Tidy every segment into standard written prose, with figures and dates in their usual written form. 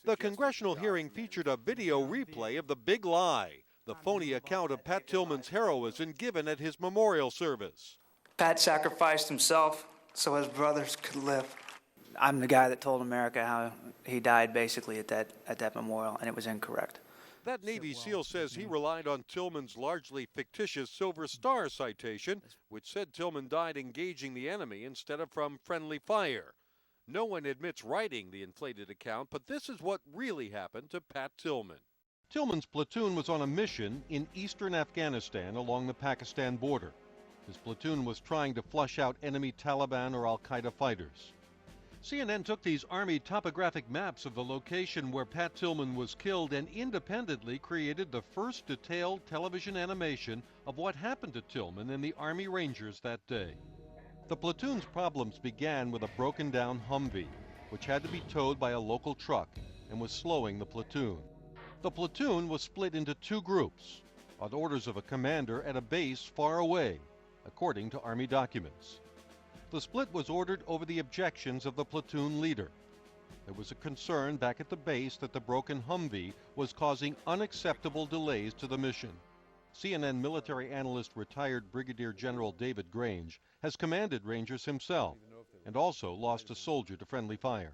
The congressional hearing featured a video replay of the big lie, the phony account of Pat Tillman's heroism given at his memorial service. Pat sacrificed himself so his brothers could live. I'm the guy that told America how he died basically at that memorial, and it was incorrect. That Navy SEAL says he relied on Tillman's largely fictitious Silver Star citation, which said Tillman died engaging the enemy instead of from friendly fire. No one admits writing the inflated account, but this is what really happened to Pat Tillman. Tillman's platoon was on a mission in eastern Afghanistan along the Pakistan border. His platoon was trying to flush out enemy Taliban or Al-Qaeda fighters. CNN took these Army topographic maps of the location where Pat Tillman was killed and independently created the first detailed television animation of what happened to Tillman and the Army Rangers that day. The platoon's problems began with a broken-down Humvee, which had to be towed by a local truck and was slowing the platoon. The platoon was split into two groups, on orders of a commander at a base far away, according to Army documents. The split was ordered over the objections of the platoon leader. There was a concern back at the base that the broken Humvee was causing unacceptable delays to the mission. CNN military analyst retired Brigadier General David Grange has commanded Rangers himself and also lost a soldier to friendly fire.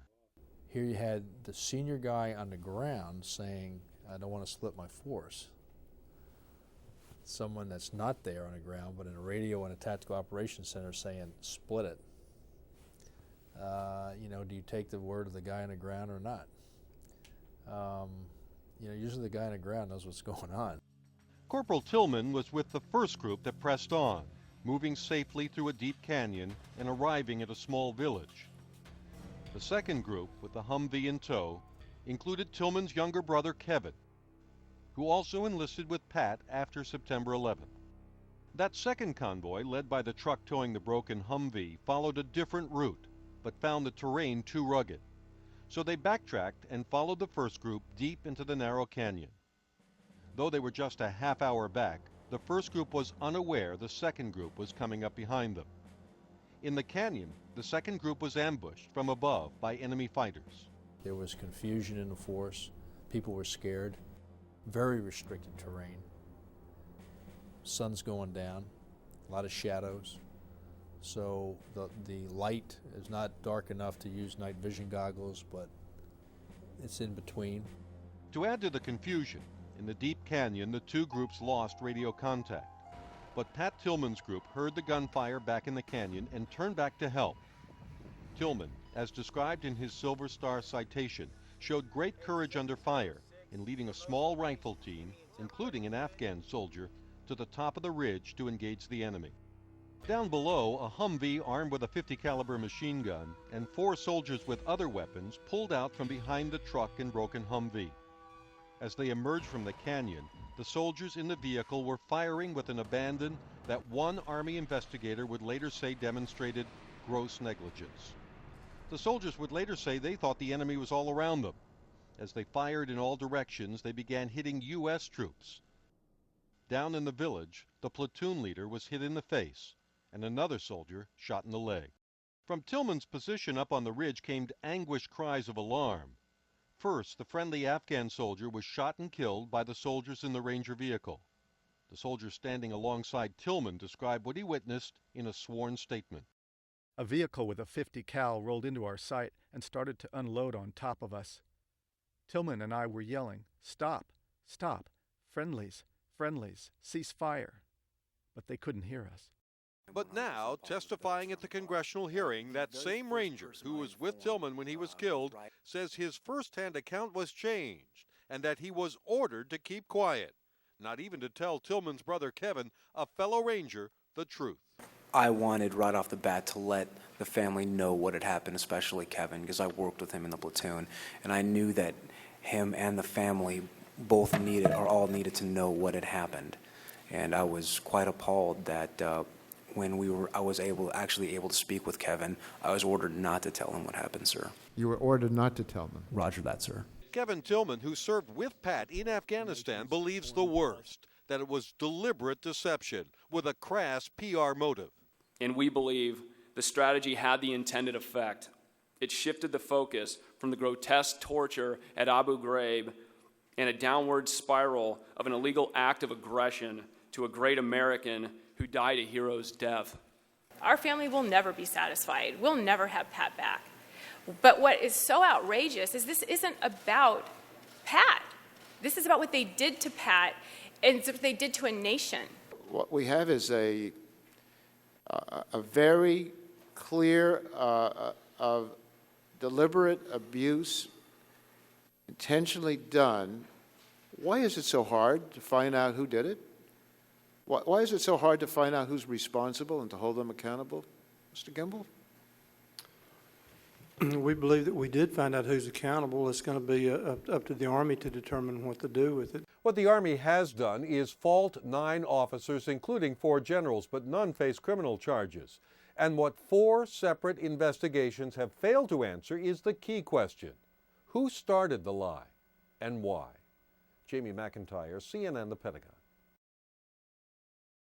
Here you had the senior guy on the ground saying, I don't want to split my force. Someone that's not there on the ground, but in a radio and a tactical operations center saying, split it. Do you take the word of the guy on the ground or not? Usually the guy on the ground knows what's going on. Corporal Tillman was with the first group that pressed on, moving safely through a deep canyon and arriving at a small village. The second group, with the Humvee in tow, included Tillman's younger brother Kevin, who also enlisted with Pat after September 11th. That second convoy, led by the truck towing the broken Humvee, followed a different route, but found the terrain too rugged. So they backtracked and followed the first group deep into the narrow canyon. Though they were just a half hour back, the first group was unaware the second group was coming up behind them. In the canyon, the second group was ambushed from above by enemy fighters. There was confusion in the force. People were scared. Very restricted terrain. Sun's going down, a lot of shadows. So the light is not dark enough to use night vision goggles, but it's in between. To add to the confusion, in the deep canyon, the two groups lost radio contact. But Pat Tillman's group heard the gunfire back in the canyon and turned back to help. Tillman, as described in his Silver Star citation, showed great courage under fire in leading a small rifle team, including an Afghan soldier, to the top of the ridge to engage the enemy. Down below, a Humvee armed with a .50 caliber machine gun and 4 soldiers with other weapons pulled out from behind the truck and broken Humvee. As they emerged from the canyon, the soldiers in the vehicle were firing with an abandon that one Army investigator would later say demonstrated gross negligence. The soldiers would later say they thought the enemy was all around them. As they fired in all directions, they began hitting U.S. troops. Down in the village, the platoon leader was hit in the face, and another soldier shot in the leg. From Tillman's position up on the ridge came anguished cries of alarm. First, the friendly Afghan soldier was shot and killed by the soldiers in the Ranger vehicle. The soldier standing alongside Tillman described what he witnessed in a sworn statement. A vehicle with a .50 cal rolled into our sight and started to unload on top of us. Tillman and I were yelling, "Stop! Stop! Friendlies! Friendlies! Cease fire!" But they couldn't hear us. But now, testifying at the congressional hearing, that same Ranger who was with Tillman when he was killed says his first-hand account was changed and that he was ordered to keep quiet, not even to tell Tillman's brother Kevin, a fellow Ranger, the truth. I wanted right off the bat to let the family know what had happened, especially Kevin, because I worked with him in the platoon, and I knew that him and the family both needed, or all needed, to know what had happened. And I was quite appalled that when I was actually able to speak with Kevin, I was ordered not to tell him what happened, sir. You were ordered not to tell them? Roger that, sir. Kevin Tillman, who served with Pat in Afghanistan, believes the worst, that it was deliberate deception with a crass PR motive. And we believe the strategy had the intended effect It shifted the focus from the grotesque torture at Abu Ghraib and a downward spiral of an illegal act of aggression to a great American who died a hero's death. Our family will never be satisfied. We'll never have Pat back. But what is so outrageous is this isn't about Pat. This is about what they did to Pat and what they did to a nation. What we have is a very clear of deliberate abuse, intentionally done. Why is it so hard to find out who did it? Why is it so hard to find out who's responsible and to hold them accountable? Mr. Gimbel? We believe that we did find out who's accountable. It's going to be up to the Army to determine what to do with it. What the Army has done is fault 9 officers, including 4 generals, but none face criminal charges. And what 4 separate investigations have failed to answer is the key question. Who started the lie and why? Jamie McIntyre, CNN, The Pentagon.